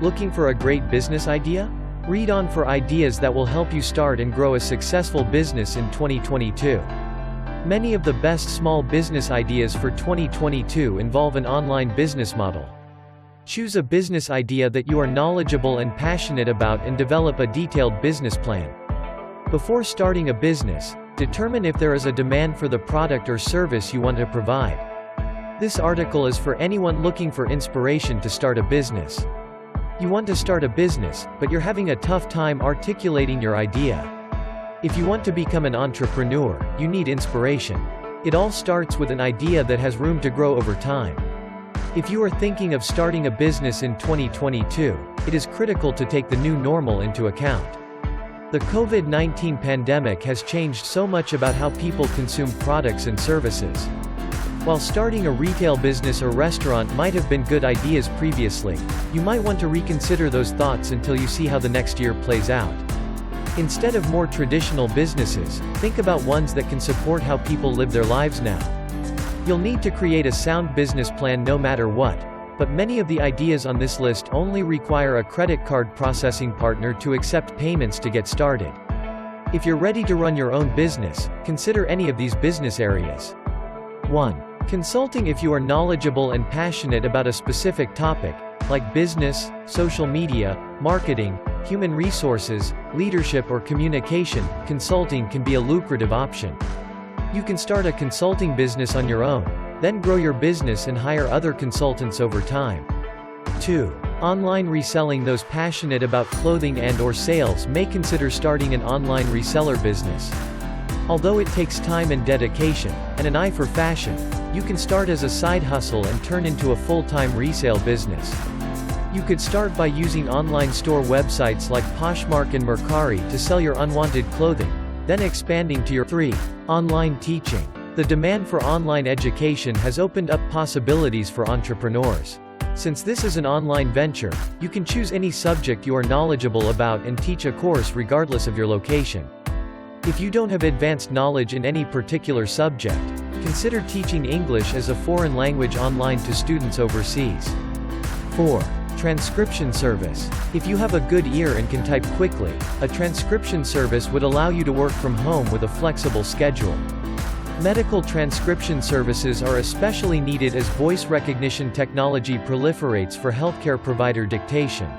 Looking for a great business idea? Read on for ideas that will help you start and grow a successful business in 2022. Many of the best small business ideas for 2022 involve an online business model. Choose a business idea that you are knowledgeable and passionate about and develop a detailed business plan. Before starting a business, determine if there is a demand for the product or service you want to provide. This article is for anyone looking for inspiration to start a business. You want to start a business, but you're having a tough time articulating your idea. If you want to become an entrepreneur, you need inspiration. It all starts with an idea that has room to grow over time. If you are thinking of starting a business in 2022, it is critical to take the new normal into account. The COVID-19 pandemic has changed so much about how people consume products and services. While starting a retail business or restaurant might have been good ideas previously, you might want to reconsider those thoughts until you see how the next year plays out. Instead of more traditional businesses, think about ones that can support how people live their lives now. You'll need to create a sound business plan no matter what, but many of the ideas on this list only require a credit card processing partner to accept payments to get started. If you're ready to run your own business, consider any of these business areas. 1. Consulting. If you are knowledgeable and passionate about a specific topic, like business, social media, marketing, human resources, leadership or communication, consulting can be a lucrative option. You can start a consulting business on your own, then grow your business and hire other consultants over time. 2. Online reselling. Those passionate about clothing and/or sales may consider starting an online reseller business. Although it takes time and dedication, and an eye for fashion, you can start as a side hustle and turn into a full-time resale business. You could start by using online store websites like Poshmark and Mercari to sell your unwanted clothing, then expanding to your 3. Online teaching. The demand for online education has opened up possibilities for entrepreneurs. Since this is an online venture, you can choose any subject you are knowledgeable about and teach a course regardless of your location. If you don't have advanced knowledge in any particular subject, consider teaching English as a foreign language online to students overseas. 4. Transcription service. If you have a good ear and can type quickly, a transcription service would allow you to work from home with a flexible schedule. Medical transcription services are especially needed as voice recognition technology proliferates for healthcare provider dictation.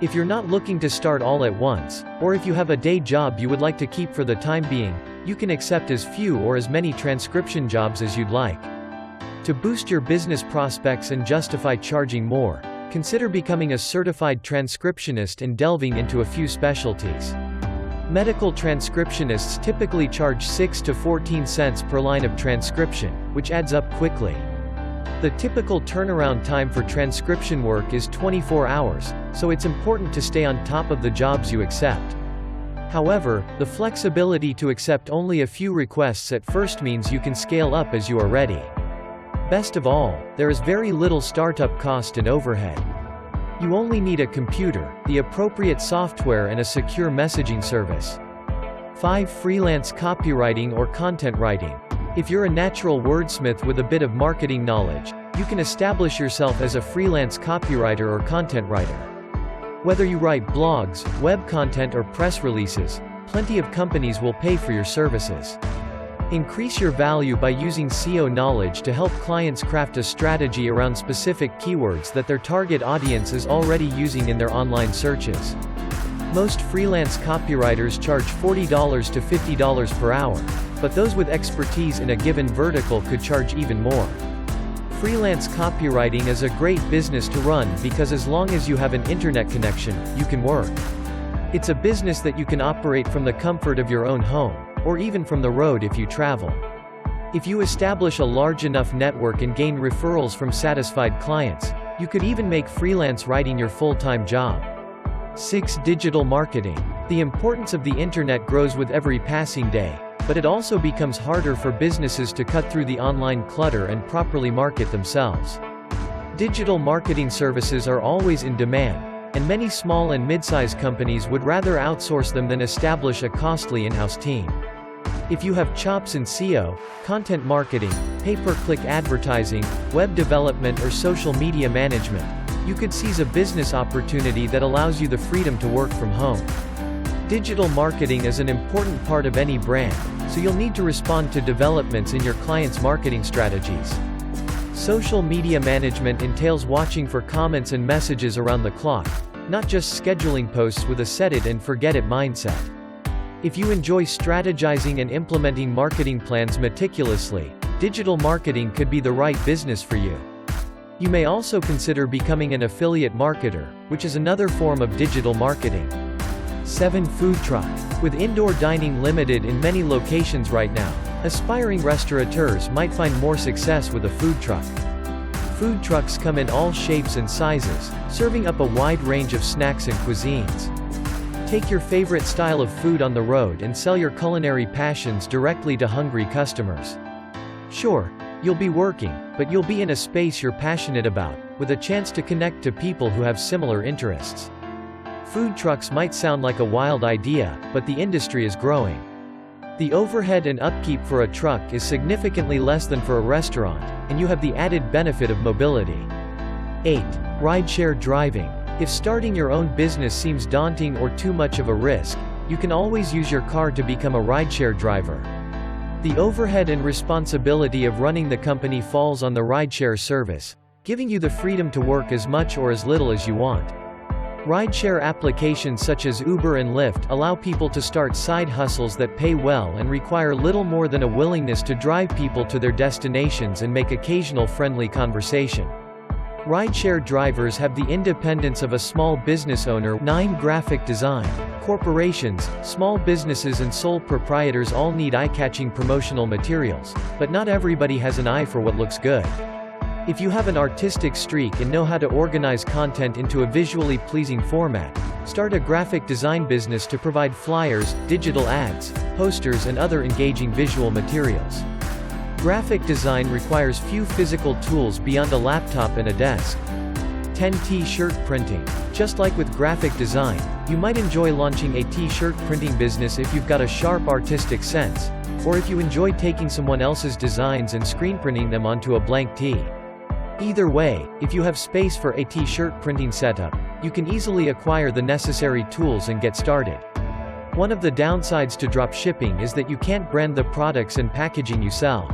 If you're not looking to start all at once, or if you have a day job you would like to keep for the time being, you can accept as few or as many transcription jobs as you'd like. To boost your business prospects and justify charging more, consider becoming a certified transcriptionist and delving into a few specialties. Medical transcriptionists typically charge 6 to 14 cents per line of transcription, which adds up quickly. The typical turnaround time for transcription work is 24 hours, so it's important to stay on top of the jobs you accept. However, the flexibility to accept only a few requests at first means you can scale up as you are ready. Best of all, there is very little startup cost and overhead. You only need a computer, the appropriate software and a secure messaging service. 5. Freelance copywriting or content writing. If you're a natural wordsmith with a bit of marketing knowledge, you can establish yourself as a freelance copywriter or content writer. Whether you write blogs, web content or press releases, plenty of companies will pay for your services. Increase your value by using SEO knowledge to help clients craft a strategy around specific keywords that their target audience is already using in their online searches. Most freelance copywriters charge $40 to $50 per hour, but those with expertise in a given vertical could charge even more. Freelance copywriting is a great business to run because as long as you have an internet connection, you can work. It's a business that you can operate from the comfort of your own home, or even from the road if you travel. If you establish a large enough network and gain referrals from satisfied clients, you could even make freelance writing your full-time job. 6. Digital marketing. The importance of the internet grows with every passing day, but it also becomes harder for businesses to cut through the online clutter and properly market themselves. Digital marketing services are always in demand, and many small and mid-sized companies would rather outsource them than establish a costly in-house team. If you have chops in SEO, content marketing, pay-per-click advertising, web development or social media management, You could seize a business opportunity that allows you the freedom to work from home. Digital marketing is an important part of any brand, so you'll need to respond to developments in your clients' marketing strategies. Social media management entails watching for comments and messages around the clock, not just scheduling posts with a set-it-and-forget-it mindset. If you enjoy strategizing and implementing marketing plans meticulously, digital marketing could be the right business for you. You may also consider becoming an affiliate marketer, which is another form of digital marketing. 7. Food truck. With indoor dining limited in many locations right now, aspiring restaurateurs might find more success with a food truck. Food trucks come in all shapes and sizes, serving up a wide range of snacks and cuisines. Take your favorite style of food on the road and sell your culinary passions directly to hungry customers. Sure, you'll be working, but you'll be in a space you're passionate about, with a chance to connect to people who have similar interests. Food trucks might sound like a wild idea, but the industry is growing. The overhead and upkeep for a truck is significantly less than for a restaurant, and you have the added benefit of mobility. 8. Rideshare driving. If starting your own business seems daunting or too much of a risk, you can always use your car to become a rideshare driver. The overhead and responsibility of running the company falls on the rideshare service, giving you the freedom to work as much or as little as you want. Rideshare applications such as Uber and Lyft allow people to start side hustles that pay well and require little more than a willingness to drive people to their destinations and make occasional friendly conversation. Rideshare drivers have the independence of a small business owner. 9. Graphic design. Corporations, small businesses and sole proprietors all need eye-catching promotional materials, but not everybody has an eye for what looks good. If you have an artistic streak and know how to organize content into a visually pleasing format, start a graphic design business to provide flyers, digital ads, posters and other engaging visual materials. Graphic design requires few physical tools beyond a laptop and a desk. 10. T-shirt printing. Just like with graphic design, you might enjoy launching a t-shirt printing business if you've got a sharp artistic sense, or if you enjoy taking someone else's designs and screen printing them onto a blank tee. Either way, if you have space for a t-shirt printing setup, you can easily acquire the necessary tools and get started. One of the downsides to drop shipping is that you can't brand the products and packaging you sell.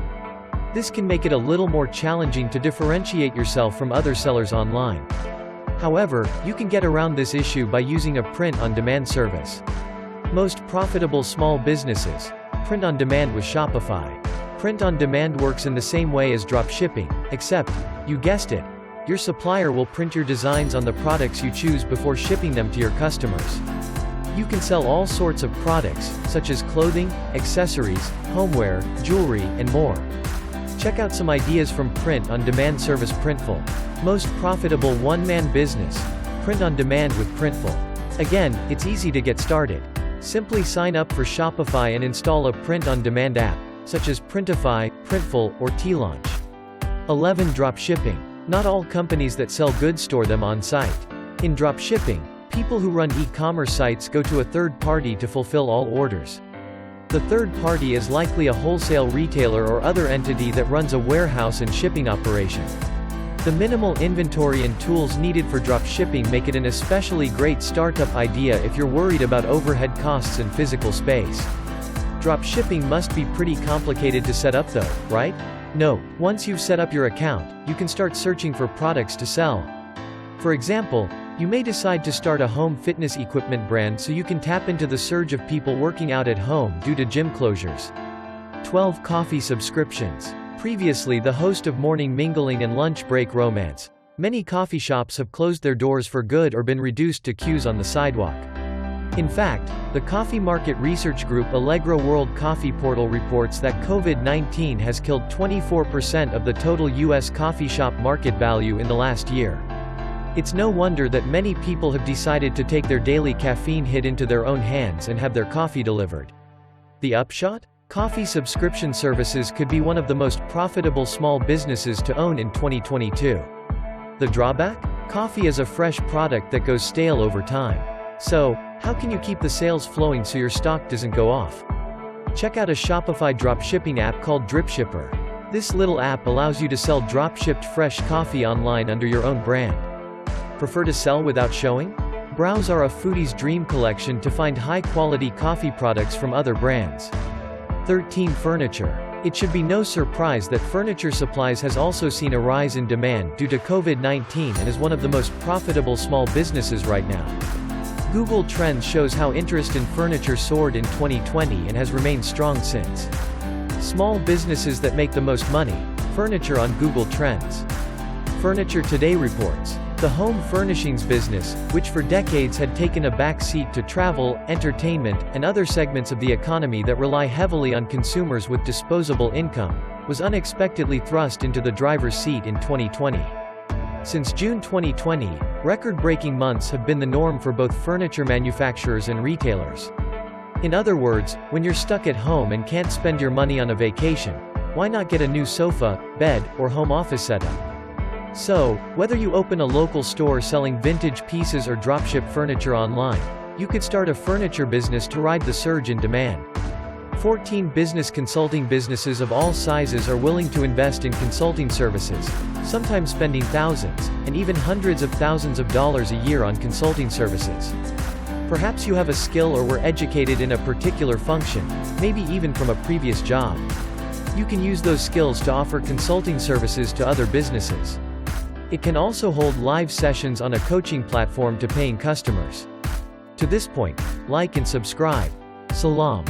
This can make it a little more challenging to differentiate yourself from other sellers online. However, you can get around this issue by using a print-on-demand service. Most profitable small businesses print on demand with Shopify. Print-on-demand works in the same way as drop shipping, except, you guessed it, your supplier will print your designs on the products you choose before shipping them to your customers. You can sell all sorts of products, such as clothing, accessories, homeware, jewelry, and more. Check out some ideas from print-on-demand service Printful. Most profitable one-man business. Print-on-demand with Printful. Again, it's easy to get started. Simply sign up for Shopify and install a print-on-demand app, such as Printify, Printful, or T-Launch. 11. Drop shipping. Not all companies that sell goods store them on site. In drop shipping, people who run e-commerce sites go to a third party to fulfill all orders. The third party is likely a wholesale retailer or other entity that runs a warehouse and shipping operation. The minimal inventory and tools needed for drop shipping make it an especially great startup idea if you're worried about overhead costs and physical space. Drop shipping must be pretty complicated to set up though, right? No, once you've set up your account, you can start searching for products to sell. For example, you may decide to start a home fitness equipment brand so you can tap into the surge of people working out at home due to gym closures. 12. Coffee subscriptions. Previously the host of Morning Mingling and Lunch Break Romance, many coffee shops have closed their doors for good or been reduced to queues on the sidewalk. In fact, the coffee market research group Allegro World Coffee Portal reports that COVID-19 has killed 24% of the total U.S. coffee shop market value in the last year. It's no wonder that many people have decided to take their daily caffeine hit into their own hands and have their coffee delivered. The upshot? Coffee subscription services could be one of the most profitable small businesses to own in 2022. The drawback? Coffee is a fresh product that goes stale over time. So, how can you keep the sales flowing so your stock doesn't go off? Check out a Shopify dropshipping app called Dripshipper. This little app allows you to sell drop-shipped fresh coffee online under your own brand. Prefer to sell without showing? Browse our A Foodie's Dream collection to find high-quality coffee products from other brands. 13. Furniture. It should be no surprise that furniture supplies has also seen a rise in demand due to COVID-19 and is one of the most profitable small businesses right now. Google Trends shows how interest in furniture soared in 2020 and has remained strong since. Small businesses that make the most money. Furniture on Google Trends. Furniture Today reports. The home furnishings business, which for decades had taken a back seat to travel, entertainment, and other segments of the economy that rely heavily on consumers with disposable income, was unexpectedly thrust into the driver's seat in 2020. Since June 2020, record-breaking months have been the norm for both furniture manufacturers and retailers. In other words, when you're stuck at home and can't spend your money on a vacation, why not get a new sofa, bed, or home office setup? So, whether you open a local store selling vintage pieces or dropship furniture online, you could start a furniture business to ride the surge in demand. 14. Business consulting. Businesses of all sizes are willing to invest in consulting services, sometimes spending thousands, and even hundreds of thousands of dollars a year on consulting services. Perhaps you have a skill or were educated in a particular function, maybe even from a previous job. You can use those skills to offer consulting services to other businesses. It can also hold live sessions on a coaching platform to paying customers. To this point, like and subscribe. Salam.